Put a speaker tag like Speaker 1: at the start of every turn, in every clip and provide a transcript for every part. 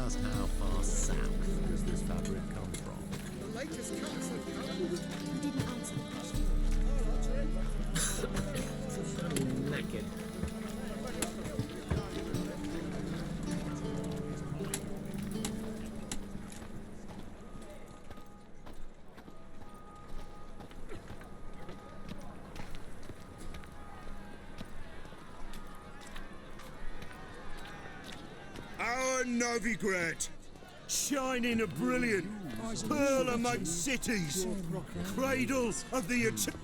Speaker 1: just how far south does this fabric come from?
Speaker 2: The latest cuts have come.
Speaker 3: You didn't answer the question.
Speaker 1: I'm knackered.
Speaker 4: Our Novigrad, shining a brilliant pearl amongst cities, cradle of the eternal.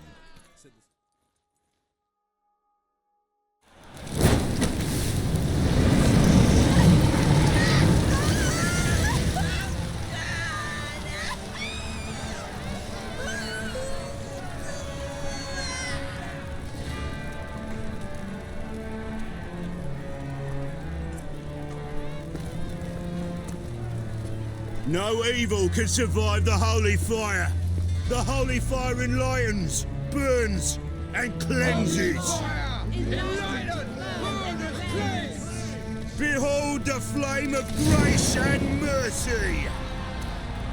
Speaker 4: No evil can survive the holy fire. The holy fire enlightens, burns, and cleanses. Behold the flame of grace and mercy.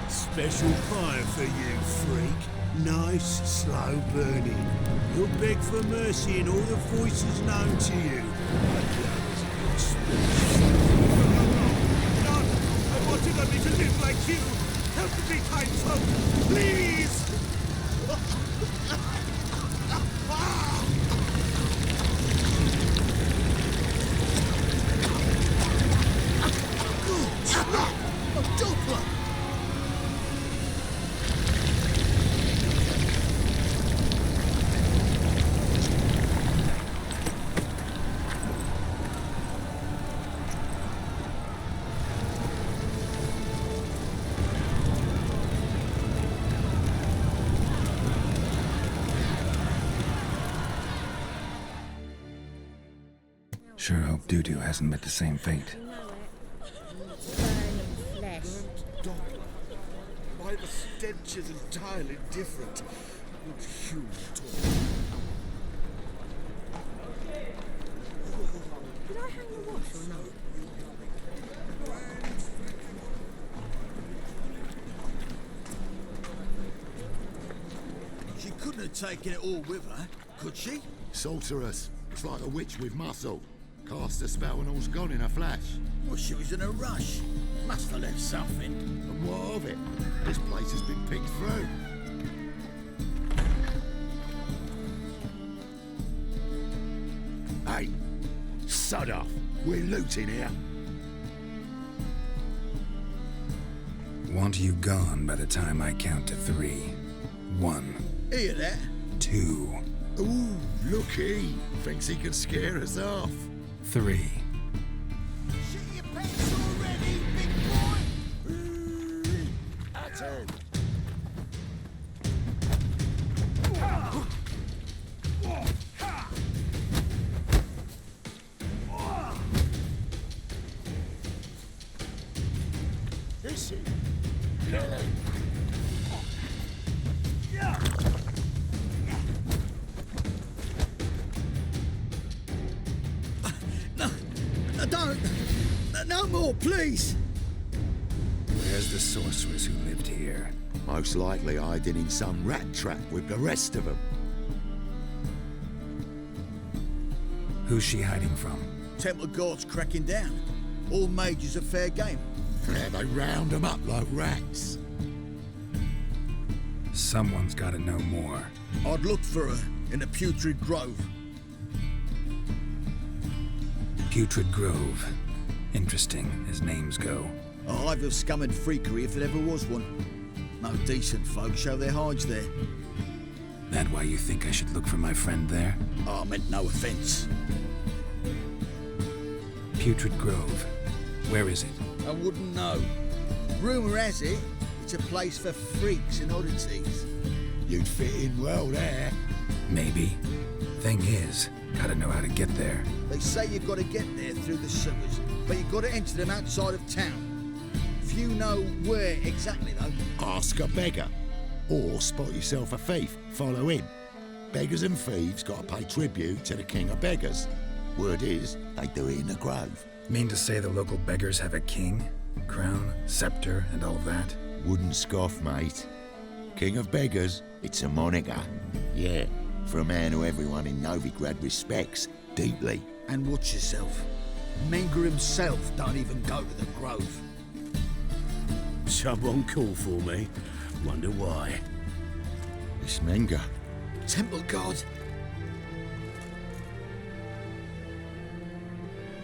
Speaker 4: Special fire for you, freak. Nice, slow burning. You'll beg for mercy in all the voices known to you. I wanted me to live like you. Help me, kind folk, please.
Speaker 5: Sure hope Doo-Doo hasn't met the same fate.
Speaker 4: Why the stench is entirely different. Looks huge.
Speaker 3: Did I hang the watch or not?
Speaker 2: She couldn't have taken it all with her, could she?
Speaker 6: Sorceress. It's like a witch with muscle. Cast a spell and all's gone in a flash.
Speaker 2: Well, she was in a rush. Must have left something.
Speaker 6: And what of it? This place has been picked through. Hey, sod off. We're looting here.
Speaker 5: Want you gone by the time I count to 3. 1,
Speaker 2: Hear that?
Speaker 5: 2,
Speaker 6: Ooh, looky. Thinks he can scare us off.
Speaker 5: 3.
Speaker 2: Shit your pants already, big boy!
Speaker 6: At it. Is it? Kill him.
Speaker 2: Don't! No more, please!
Speaker 5: Where's the sorceress who lived here?
Speaker 6: Most likely hiding in some rat trap with the rest of them.
Speaker 5: Who's she hiding from?
Speaker 2: Temple Guard's cracking down. All mages are fair game.
Speaker 6: Yeah, they round them up like rats.
Speaker 5: Someone's gotta know more.
Speaker 2: I'd look for her in the Putrid Grove.
Speaker 5: Putrid Grove. Interesting, as names go.
Speaker 2: A hive of scum and freakery if there ever was one. No decent folk show their hides there.
Speaker 5: That why you think I should look for my friend there?
Speaker 2: I meant no offence.
Speaker 5: Putrid Grove. Where is it?
Speaker 2: I wouldn't know. Rumour has it, it's a place for freaks and oddities.
Speaker 6: You'd fit in well there.
Speaker 5: Maybe. Thing is, gotta know how to get there.
Speaker 2: They say you've got to get there through the sewers, but you've got to enter them outside of town. Few know where exactly, though.
Speaker 6: Ask a beggar. Or spot yourself a thief. Follow him. Beggars and thieves got to pay tribute to the king of beggars. Word is, they do it in the grove.
Speaker 5: Mean to say the local beggars have a king? Crown, scepter, and all that?
Speaker 6: Wouldn't scoff, mate. King of Beggars, it's a moniker. Yeah, for a man who everyone in Novigrad respects deeply.
Speaker 2: And watch yourself. Menga himself don't even go to the Grove.
Speaker 4: Someone call for me. Wonder why.
Speaker 6: It's Menga.
Speaker 2: Temple God.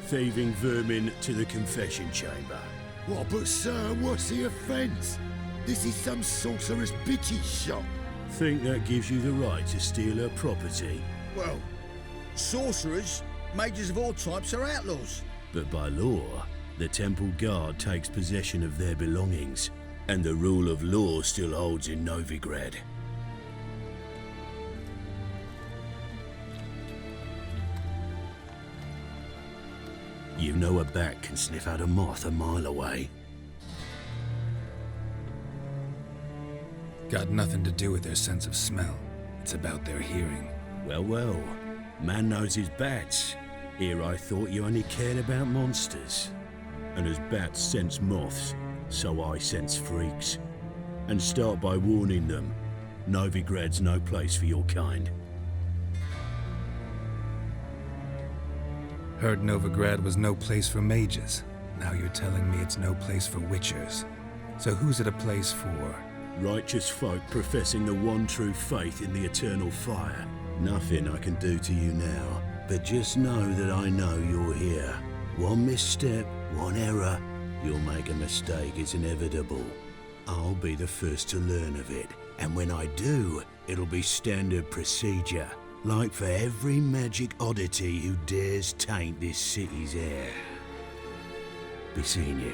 Speaker 4: Thieving vermin to the confession chamber.
Speaker 6: What, but sir, what's the offence? This is some sorcerer's bitchy shop.
Speaker 4: Think that gives you the right to steal her property?
Speaker 2: Well, sorcerers, mages of all types are outlaws.
Speaker 4: But by law, the temple guard takes possession of their belongings, and the rule of law still holds in Novigrad. You know a bat can sniff out a moth a mile away.
Speaker 5: Got nothing to do with their sense of smell. It's about their hearing.
Speaker 4: Well, well, man knows his bats. Here I thought you only cared about monsters. And as bats sense moths, so I sense freaks. And start by warning them, Novigrad's no place for your kind.
Speaker 5: Heard Novigrad was no place for mages. Now you're telling me it's no place for witchers. So who's it a place for?
Speaker 4: Righteous folk professing the one true faith in the eternal fire. Nothing I can do to you now, but just know that I know you're here. One misstep, one error, you'll make a mistake, it's inevitable. I'll be the first to learn of it, and when I do, it'll be standard procedure. Like for every magic oddity who dares taint this city's air. Be seeing you.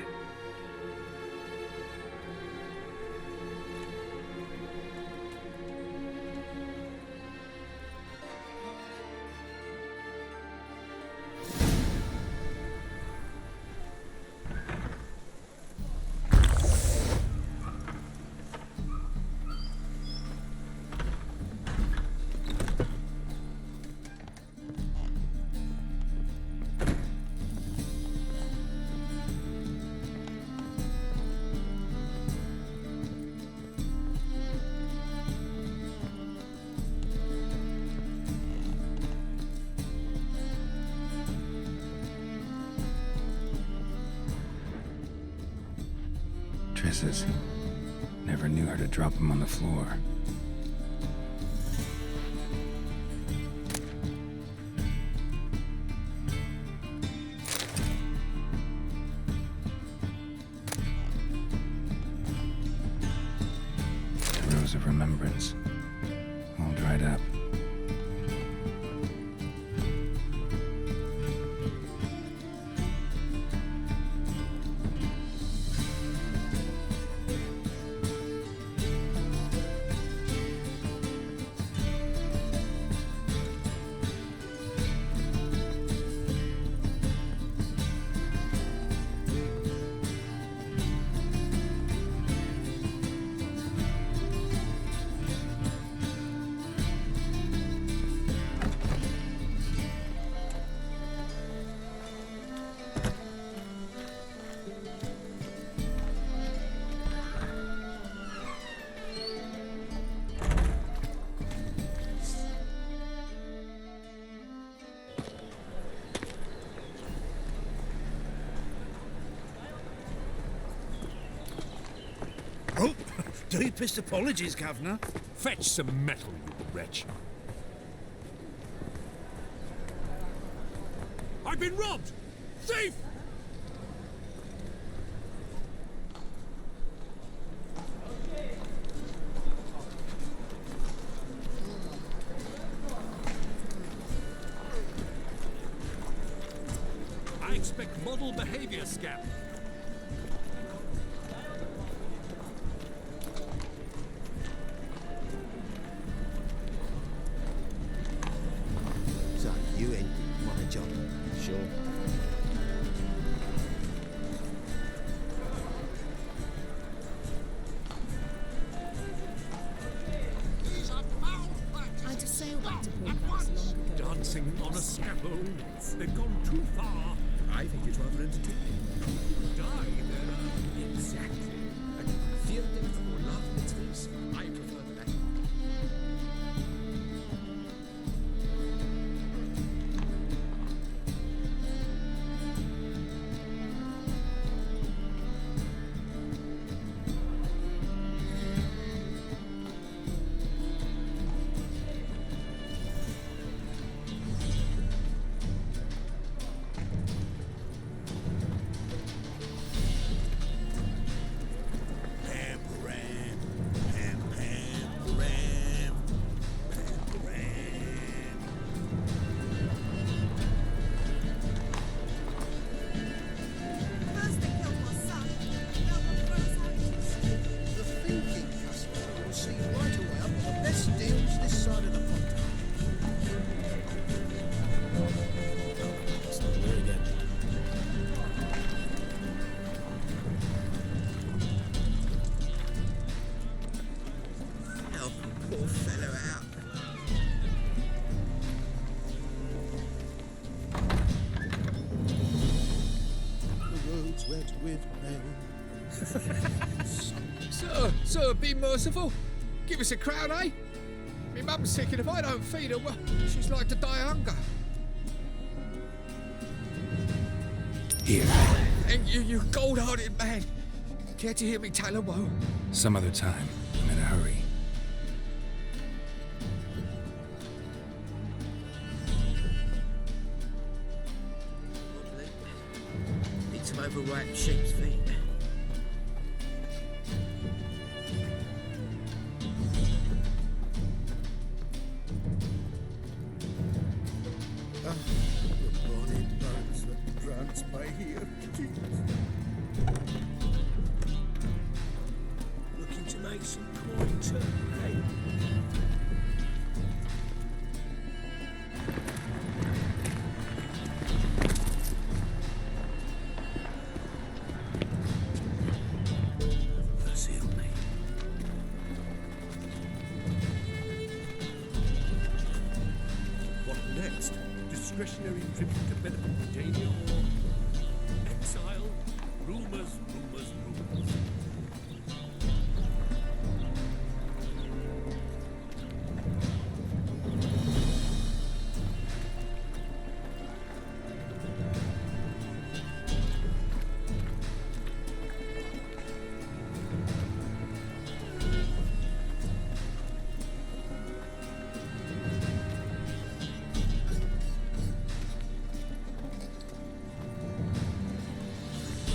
Speaker 5: Triss's. Never knew her to drop him on the floor. The Rose of Remembrance. All dried up.
Speaker 7: Oh, deepest apologies, Governor. Fetch some metal, you wretch. I've been robbed! Thief! I expect model behavior, scamp.
Speaker 2: So, you in my job? Sure.
Speaker 3: I just sailed back to Port long ago.
Speaker 7: Dancing on a scaffold. They've gone too far. I think it's rather entertaining. Die there.
Speaker 4: covered with mail.
Speaker 7: Sir, be merciful. Give us a crown, eh? Me mum's sick, and if I don't feed her, well, she's like to die of hunger.
Speaker 5: Here.
Speaker 7: And you gold-hearted man. Care to hear me tell a woe?
Speaker 5: Some other time. I'm in a hurry.
Speaker 7: Need some overripe sheep's feet.
Speaker 4: Looking to make some coin too, eh? Mercy on me. What next? Discretionary tribute to medical Dania or exile? Rumors.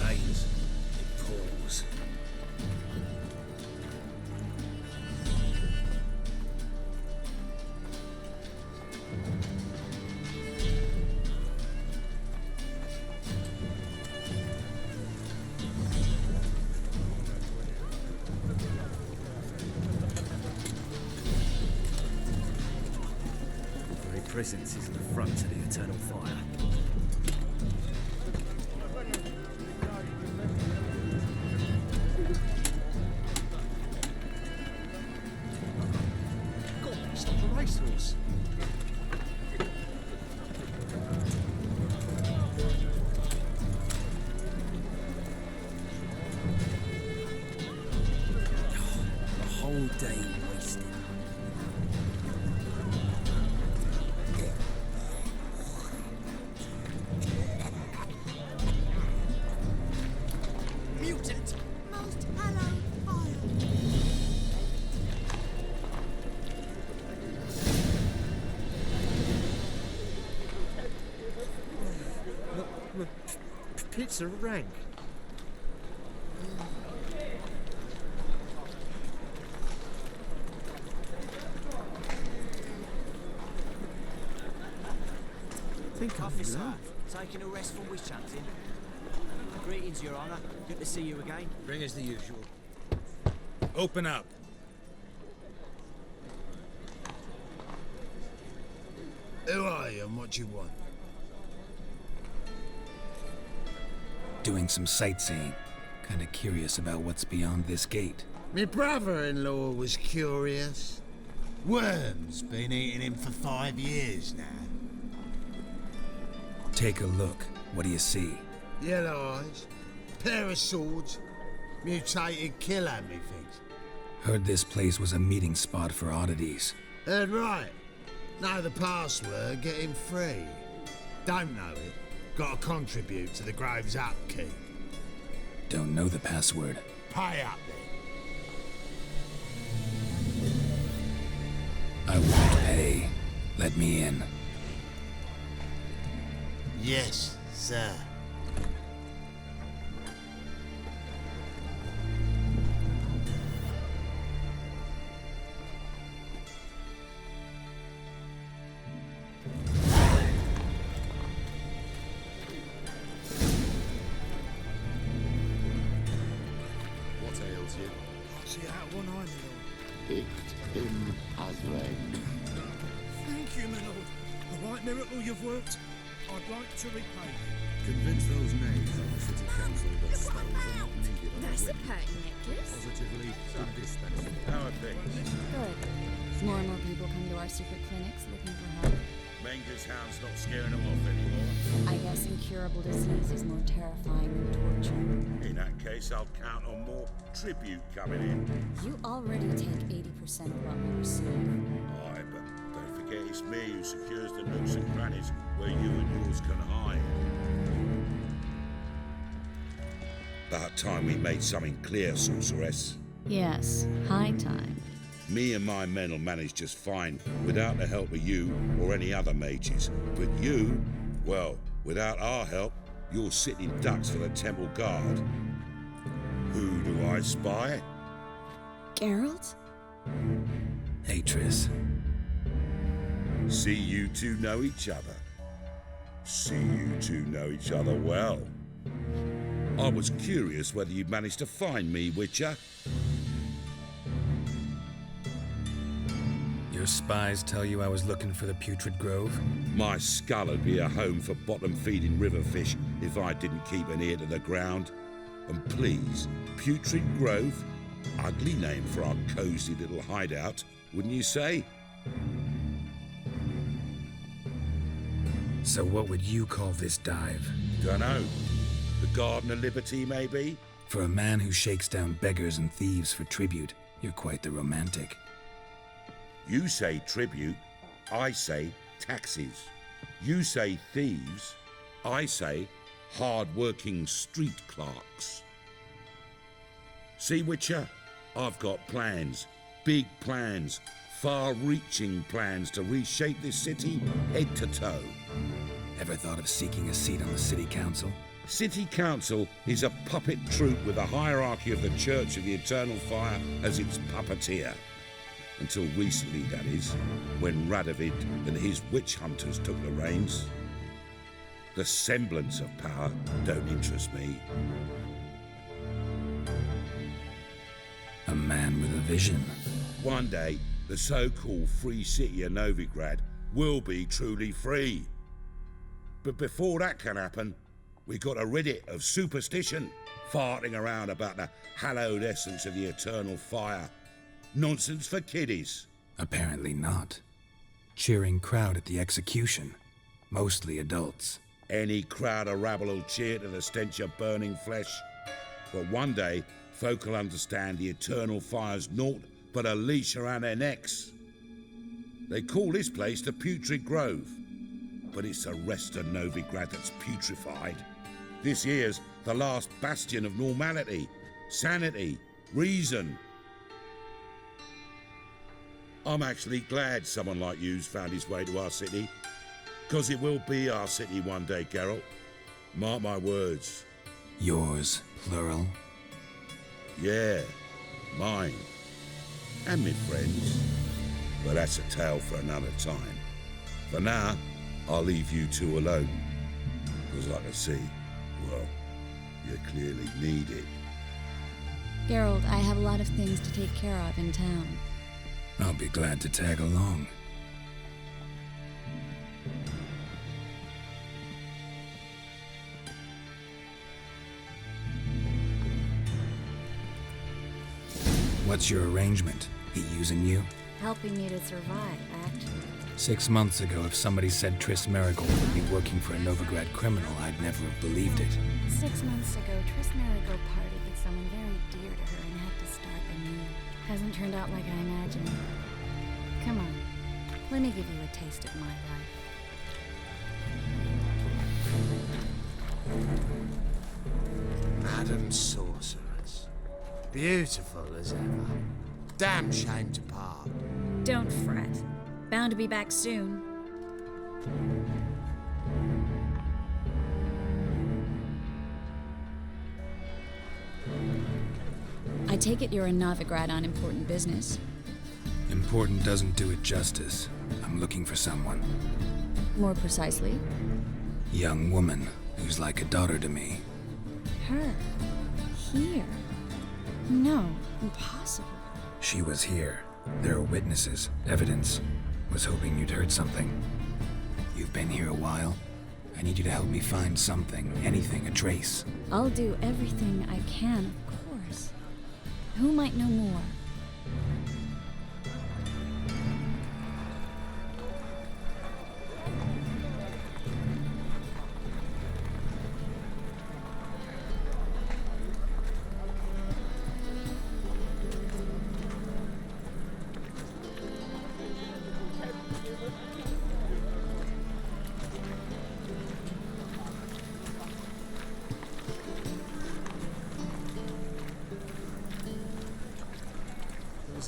Speaker 4: Rains. It pours.
Speaker 1: The very presence is the front to the eternal fire.
Speaker 7: God, stop the racehorse.
Speaker 1: A whole day wasted.
Speaker 3: Mutant! Most hallowed fire!
Speaker 1: Pizza rank. Think
Speaker 8: Officer, taking a rest from witch hunting. Greetings, Your Honour. Good to see you again.
Speaker 7: Bring us the usual.
Speaker 5: Open up.
Speaker 4: Who are you and what you want?
Speaker 5: Doing some sightseeing. Kinda curious about what's beyond this gate.
Speaker 4: My brother-in-law was curious. Worms been eating him for 5 years now.
Speaker 5: Take a look. What do you see?
Speaker 4: Yellow eyes, pair of swords, mutated killer, methinks.
Speaker 5: Heard this place was a meeting spot for oddities.
Speaker 4: Heard right. Know the password, get him free. Don't know it, gotta contribute to the Grove's upkeep.
Speaker 5: Don't know the password.
Speaker 4: Pay up then.
Speaker 5: I won't pay. Let me in.
Speaker 4: Yes, sir.
Speaker 1: What ails you?
Speaker 4: See out one eye, my lord.
Speaker 6: Picked him as rain.
Speaker 4: Thank you, my lord. The right miracle you've worked. I'd like to repay you.
Speaker 1: Convince those knaves on the city council that spells are not needed on
Speaker 3: That's
Speaker 1: the
Speaker 3: a pertinent necklace.
Speaker 1: Positively indispensable.
Speaker 7: How are things?
Speaker 3: Good. More and more people come to our secret clinics looking for help.
Speaker 9: Menger's hound's not scaring them off anymore.
Speaker 10: I guess incurable disease is more terrifying than torture.
Speaker 9: In that case, I'll count on more tribute coming in.
Speaker 10: You already take 80% of what we receive.
Speaker 9: Aye, but don't forget it's me who secures the nooks and crannies where you and yours can hide. About time we made something clear, Sorceress.
Speaker 10: Yes, high time.
Speaker 9: Me and my men will manage just fine without the help of you or any other mages. But you, well, without our help, you're sitting ducks for the temple guard. Who do I spy?
Speaker 10: Geralt?
Speaker 5: Hey, Triss.
Speaker 9: See you two know each other. See you two know each other well. I was curious whether you'd managed to find me, Witcher.
Speaker 5: Your spies tell you I was looking for the Putrid Grove?
Speaker 9: My skull would be a home for bottom-feeding river fish if I didn't keep an ear to the ground. And please, Putrid Grove? Ugly name for our cozy little hideout, wouldn't you say?
Speaker 5: So what would you call this dive?
Speaker 9: Dunno. The Garden of Liberty, maybe?
Speaker 5: For a man who shakes down beggars and thieves for tribute, you're quite the romantic.
Speaker 9: You say tribute, I say taxes. You say thieves, I say hard-working street clerks. See, Witcher, I've got plans, big plans, far-reaching plans to reshape this city head to toe.
Speaker 5: Ever thought of seeking a seat on the city council?
Speaker 9: City Council is a puppet troupe with a hierarchy of the Church of the Eternal Fire as its puppeteer. Until recently, that is, when Radovid and his witch hunters took the reins. The semblance of power don't interest me.
Speaker 5: A man with a vision.
Speaker 9: One day, the so-called free city of Novigrad will be truly free. But before that can happen, we got to rid it of superstition, farting around about the hallowed essence of the eternal fire. Nonsense for kiddies.
Speaker 5: Apparently not. Cheering crowd at the execution. Mostly adults.
Speaker 9: Any crowd of rabble will cheer to the stench of burning flesh. But one day, folk will understand the eternal fire's naught but a leash around their necks. They call this place the Putrid Grove, but it's the rest of Novigrad that's putrefied. This here's the last bastion of normality, sanity, reason. I'm actually glad someone like you's found his way to our city, because it will be our city one day, Geralt. Mark my words.
Speaker 5: Yours, plural.
Speaker 9: Yeah, mine. And my friends. But that's a tale for another time. For now, I'll leave you two alone. Because I can see, well, you clearly need it.
Speaker 10: Geralt, I have a lot of things to take care of in town.
Speaker 5: I'll be glad to tag along. What's your arrangement? He using you?
Speaker 10: Helping me to survive, actually.
Speaker 5: 6 months ago, if somebody said Triss Marigold would be working for a Novigrad criminal, I'd never have believed it.
Speaker 10: 6 months ago, Triss Marigold parted with someone very dear to her and had to start anew. Hasn't turned out like I imagined. Come on, let me give you a taste of my life.
Speaker 11: Madam Sorceress. Beautiful as ever. Damn shame to part.
Speaker 10: Don't fret. Bound to be back soon. I take it you're in Novigrad on important business.
Speaker 5: Important doesn't do it justice. I'm looking for someone.
Speaker 10: More precisely?
Speaker 5: Young woman who's like a daughter to me.
Speaker 10: Her? Here? No, impossible.
Speaker 5: She was here. There are witnesses, evidence. Was hoping you'd heard something. You've been here a while. I need you to help me find something, anything, a trace.
Speaker 10: I'll do everything I can, of course. Who might know more?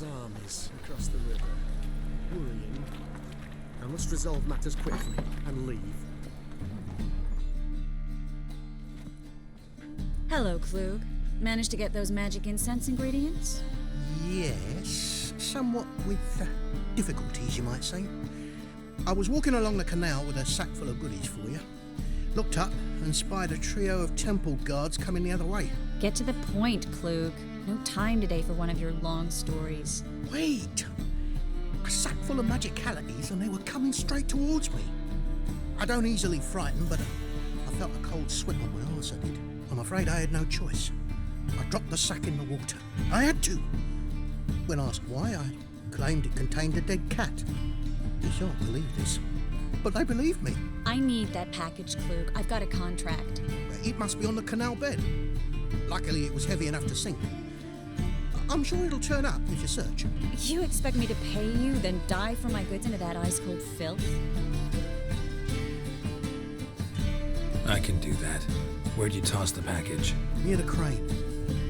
Speaker 11: Emperor's armies across the river. Worrying. I must resolve matters quickly and leave.
Speaker 10: Hello, Klug. Managed to get those magic incense ingredients?
Speaker 12: Yes, somewhat with difficulties, you might say. I was walking along the canal with a sack full of goodies for you. Looked up and spied a trio of temple guards coming the other way.
Speaker 10: Get to the point, Klug. No time today for one of your long stories.
Speaker 12: Wait! A sack full of magicalities and they were coming straight towards me. I don't easily frighten, but I felt a cold swim on my arse, I did. I'm afraid I had no choice. I dropped the sack in the water. I had to. When asked why, I claimed it contained a dead cat. You shan't believe this, but they believed me.
Speaker 10: I need that package, Klug. I've got a contract.
Speaker 12: It must be on the canal bed. Luckily, it was heavy enough to sink. I'm sure it'll turn up if you search.
Speaker 10: You expect me to pay you, then dive for my goods into that ice-cold filth?
Speaker 5: I can do that. Where'd you toss the package?
Speaker 12: Near the crane.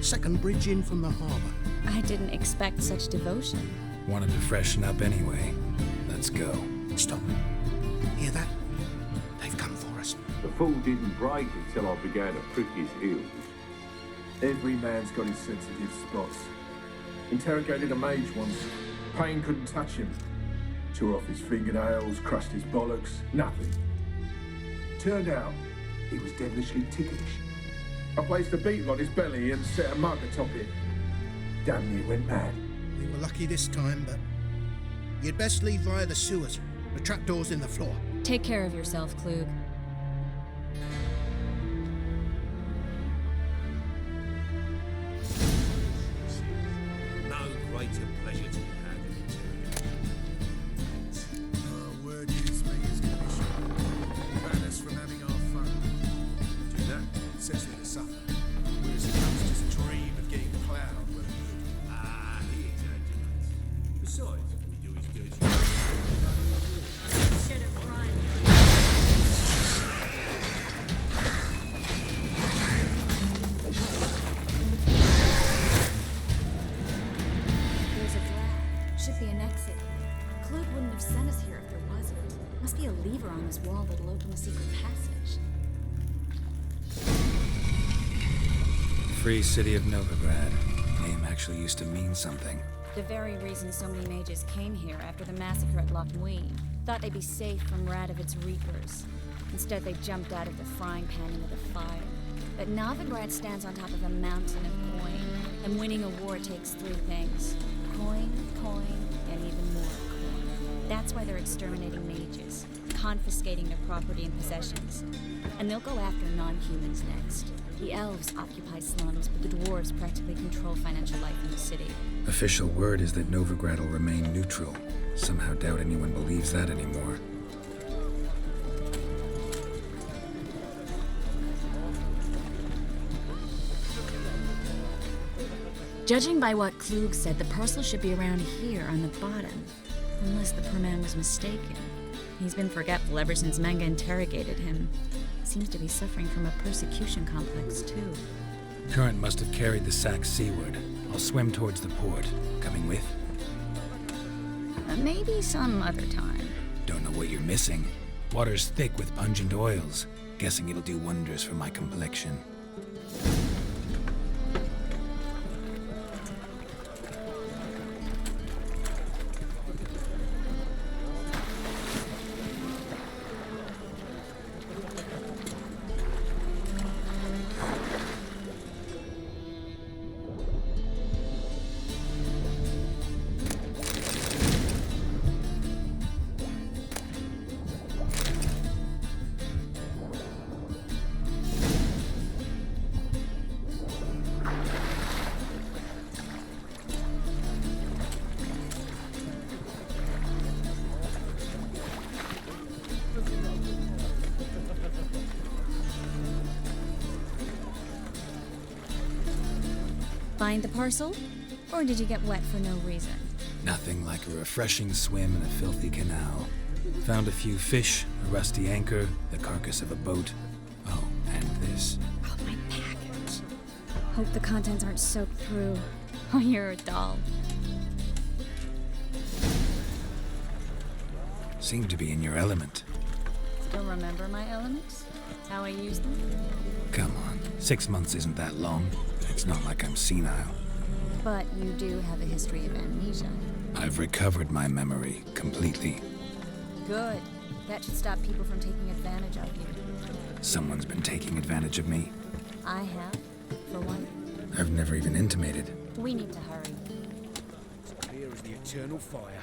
Speaker 12: Second bridge in from the harbour.
Speaker 10: I didn't expect such devotion.
Speaker 5: Wanted to freshen up anyway. Let's go.
Speaker 12: Stop. Hear that? They've come for us.
Speaker 13: The fall didn't break until I began to prick his heels.
Speaker 14: Every man's got his sensitive spots. Interrogated a mage once. Pain couldn't touch him. Tore off his fingernails, crushed his bollocks, nothing. Turned out, he was devilishly ticklish. I placed a beetle on his belly and set a mug atop it. Damn near went mad.
Speaker 12: We were lucky this time, but you'd best leave via the sewers. The trapdoor's in the floor.
Speaker 10: Take care of yourself, Klug.
Speaker 4: No greater pleasure to be had in interrogation.
Speaker 1: Word is me is commission. Ban us from having our fun. Do that, sets me to suffer. Whereas it comes just dream of getting plowed with a good.
Speaker 4: Ah, he exaggerates. Besides, we do his dirty.
Speaker 3: Should have run.
Speaker 10: There's a draft. Should be an exit. Klug wouldn't have sent us here if there wasn't. Must be a lever on this wall that'll open a secret passage.
Speaker 5: Free City of Novigrad. Name actually used to mean something.
Speaker 10: The very reason so many mages came here after the massacre at Loch Muin. Thought they'd be safe from Radovit's reapers. Instead, they jumped out of the frying pan into the fire. But Novigrad stands on top of a mountain of coin, and winning a war takes three things. Coin, and even more coin. That's why they're exterminating mages, confiscating their property and possessions. And they'll go after non-humans next. The elves occupy slums, but the dwarves practically control financial life in the city.
Speaker 5: Official word is that Novigrad will remain neutral. Somehow doubt anyone believes that anymore.
Speaker 10: Judging by what Klug said, the parcel should be around here on the bottom. Unless the poor man was mistaken. He's been forgetful ever since Manga interrogated him. Seems to be suffering from a persecution complex, too.
Speaker 5: Current must have carried the sack seaward. I'll swim towards the port. Coming with?
Speaker 10: Maybe some other time.
Speaker 5: Don't know what you're missing. Water's thick with pungent oils. Guessing it'll do wonders for my complexion.
Speaker 10: Find the parcel? Or did you get wet for no reason?
Speaker 5: Nothing like a refreshing swim in a filthy canal. Found a few fish, a rusty anchor, the carcass of a boat. Oh, and this.
Speaker 10: Oh, my package. Hope the contents aren't soaked through. Oh, you're a doll.
Speaker 5: Seem to be in your element.
Speaker 10: Still remember my elements? How I use them?
Speaker 5: Come on, 6 months isn't that long. It's not like I'm senile.
Speaker 10: But you do have a history of amnesia.
Speaker 5: I've recovered my memory completely.
Speaker 10: Good. That should stop people from taking advantage of you.
Speaker 5: Someone's been taking advantage of me.
Speaker 10: I have, for one.
Speaker 5: I've never even intimated.
Speaker 10: We need to hurry.
Speaker 7: Here is the eternal fire.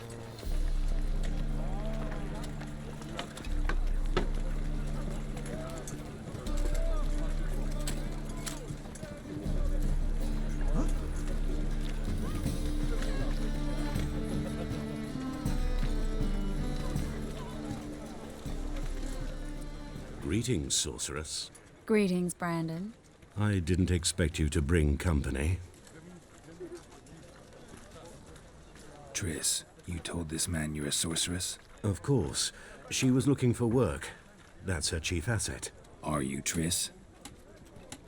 Speaker 4: Greetings, sorceress.
Speaker 10: Greetings, Brandon.
Speaker 4: I didn't expect you to bring company.
Speaker 5: Triss, you told this man you're a sorceress?
Speaker 4: Of course. She was looking for work. That's her chief asset.
Speaker 5: Are you Triss?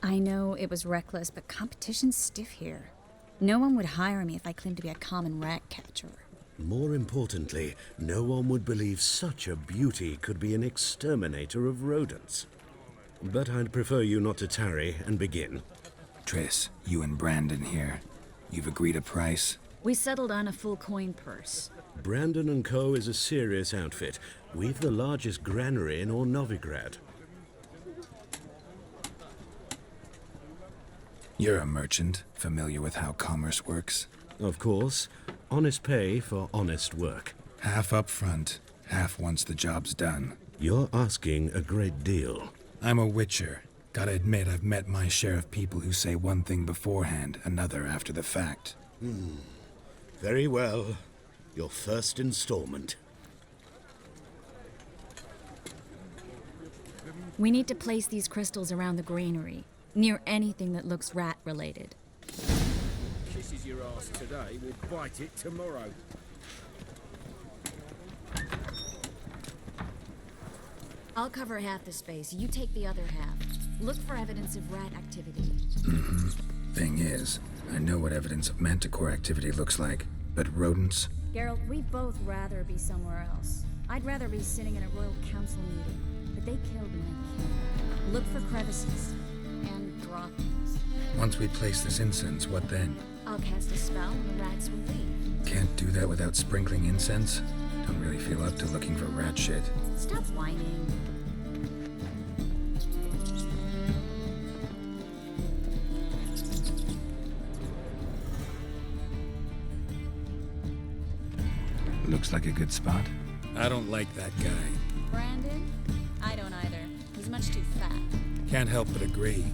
Speaker 10: I know it was reckless, but competition's stiff here. No one would hire me if I claimed to be a common rat catcher.
Speaker 4: More importantly, no one would believe such a beauty could be an exterminator of rodents. But I'd prefer you not to tarry and begin.
Speaker 5: Triss, you and Brandon here. You've agreed a price?
Speaker 10: We settled on a full coin purse.
Speaker 4: Brandon & Co. is a serious outfit. We've the largest granary in all Novigrad.
Speaker 5: You're a merchant, familiar with how commerce works?
Speaker 4: Of course. Honest pay for honest work.
Speaker 5: Half up front, half once the job's done.
Speaker 4: You're asking a great deal.
Speaker 5: I'm a witcher. Gotta admit, I've met my share of people who say one thing beforehand, another after the fact.
Speaker 4: Very well. Your first installment.
Speaker 10: We need to place these crystals around the granary, near anything that looks rat-related.
Speaker 7: Kisses your ass today, we'll bite it tomorrow.
Speaker 10: I'll cover half the space, you take the other half. Look for evidence of rat activity.
Speaker 5: Thing is, I know what evidence of manticore activity looks like, but rodents?
Speaker 10: Geralt, we'd both rather be somewhere else. I'd rather be sitting in a royal council meeting, but they killed my king. Look for crevices, and draw things.
Speaker 5: Once we place this incense, what then?
Speaker 10: I'll cast a spell and the rats will leave.
Speaker 5: Can't do that without sprinkling incense? Don't really feel up to looking for rat shit.
Speaker 10: Stop whining.
Speaker 5: Looks like a good spot. I don't like that guy.
Speaker 10: Brandon? I don't either. He's much too fat.
Speaker 5: Can't help but agree.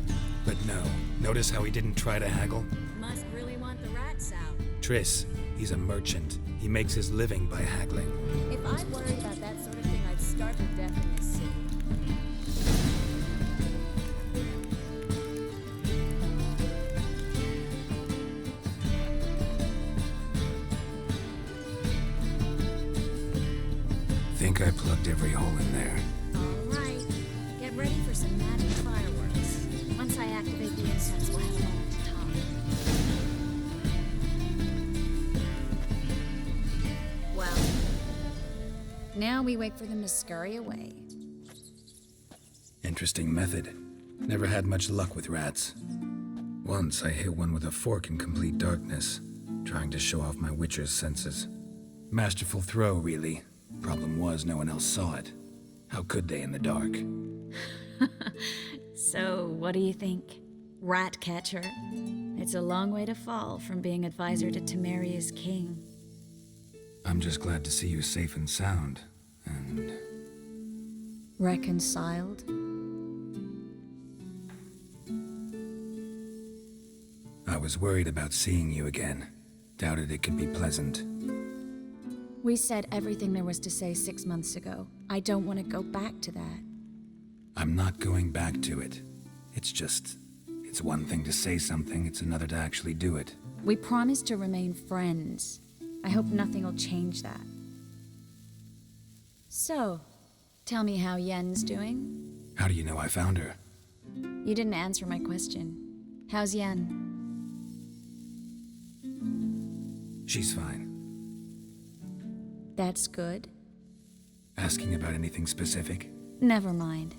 Speaker 5: But no, notice how he didn't try to haggle?
Speaker 10: Must really want the rats out.
Speaker 5: Triss, he's a merchant. He makes his living by haggling.
Speaker 10: If I worried about that sort of thing, I'd starve to death in this city.
Speaker 5: Think I plugged every hole in there.
Speaker 10: All right. Get ready for some magic fireworks. Once I activate the incense, we'll have a moment to talk. Well, now we wait for them to scurry away.
Speaker 5: Interesting method. Never had much luck with rats. Once I hit one with a fork in complete darkness, trying to show off my witcher's senses. Masterful throw, really. Problem was, no one else saw it. How could they in the dark?
Speaker 10: So, what do you think? Rat catcher? It's a long way to fall from being advisor to Temeria's king.
Speaker 5: I'm just glad to see you safe and sound, and...
Speaker 10: Reconciled?
Speaker 5: I was worried about seeing you again. Doubted it could be pleasant.
Speaker 10: We said everything there was to say 6 months ago. I don't want to go back to that.
Speaker 5: I'm not going back to it. It's one thing to say something, it's another to actually do it.
Speaker 10: We promised to remain friends. I hope nothing will change that. So, tell me how Yen's doing?
Speaker 5: How do you know I found her?
Speaker 10: You didn't answer my question. How's Yen?
Speaker 5: She's fine.
Speaker 10: That's good.
Speaker 5: Asking about anything specific?
Speaker 10: Never mind.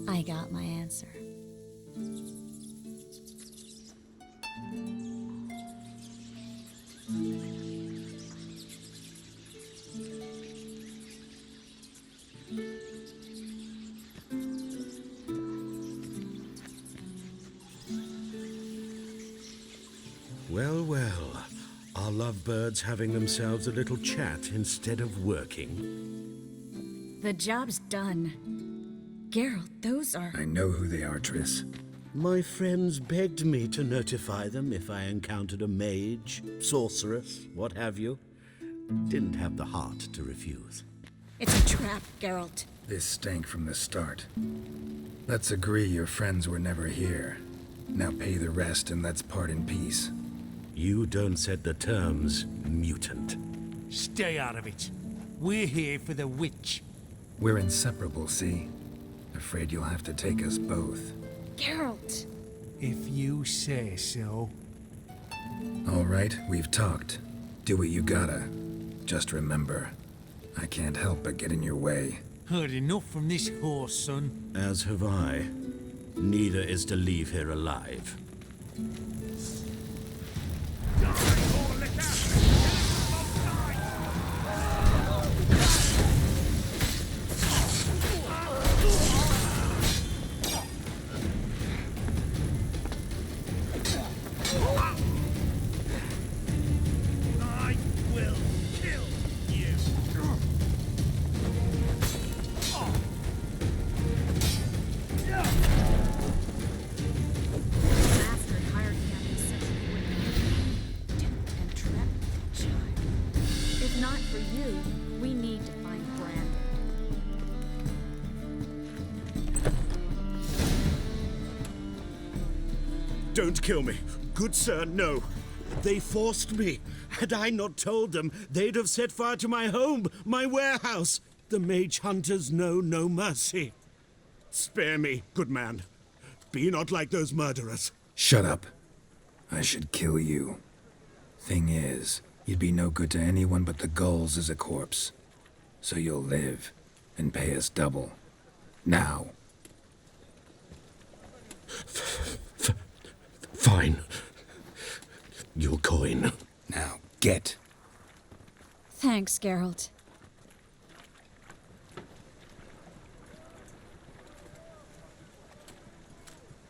Speaker 10: I got my answer.
Speaker 4: Well, well. Are lovebirds having themselves a little chat instead of working?
Speaker 10: The job's done. Geralt, those are...
Speaker 5: I know who they are, Triss.
Speaker 4: My friends begged me to notify them if I encountered a mage, sorceress, what have you. Didn't have the heart to refuse.
Speaker 10: It's a trap, Geralt.
Speaker 5: This stank from the start. Let's agree your friends were never here. Now pay the rest and let's part in peace.
Speaker 4: You don't set the terms, mutant.
Speaker 15: Stay out of it. We're here for the witch.
Speaker 5: We're inseparable, see? Afraid you'll have to take us both.
Speaker 10: Geralt!
Speaker 15: If you say so.
Speaker 5: All right, we've talked. Do what you gotta. Just remember, I can't help but get in your way.
Speaker 15: Heard enough from this horse, son.
Speaker 4: As have I. Neither is to leave here alive. Don't kill me. Good sir, no. They forced me. Had I not told them, they'd have set fire to my home, my warehouse. The mage hunters know no mercy. Spare me, good man. Be not like those murderers.
Speaker 5: Shut up. I should kill you. Thing is, you'd be no good to anyone but the gulls as a corpse. So you'll live, and pay us double. Now.
Speaker 4: Fine. Your coin.
Speaker 5: Now, get.
Speaker 10: Thanks, Geralt.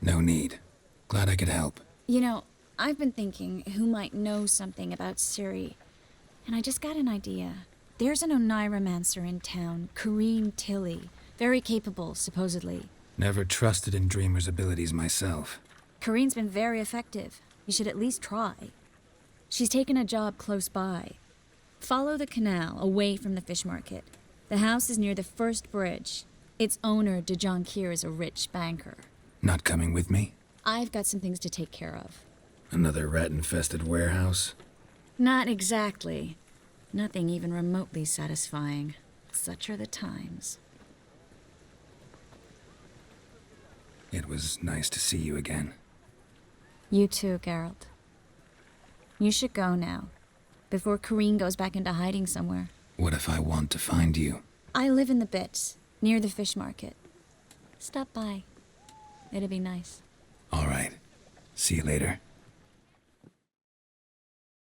Speaker 5: No need. Glad I could help.
Speaker 10: You know, I've been thinking who might know something about Ciri, and I just got an idea. There's an Oneiromancer in town, Corrine Tilly. Very capable, supposedly.
Speaker 5: Never trusted in Dreamer's abilities myself.
Speaker 10: Corrine's been very effective. You should at least try. She's taken a job close by. Follow the canal, away from the fish market. The house is near the first bridge. Its owner, Dejon Kier, is a rich banker.
Speaker 5: Not coming with me?
Speaker 10: I've got some things to take care of.
Speaker 5: Another rat-infested warehouse?
Speaker 10: Not exactly. Nothing even remotely satisfying. Such are the times.
Speaker 5: It was nice to see you again.
Speaker 10: You too, Geralt. You should go now, before Corrine goes back into hiding somewhere.
Speaker 5: What if I want to find you?
Speaker 10: I live in the Bits, near the fish market. Stop by. It'd be nice.
Speaker 5: All right. See you later.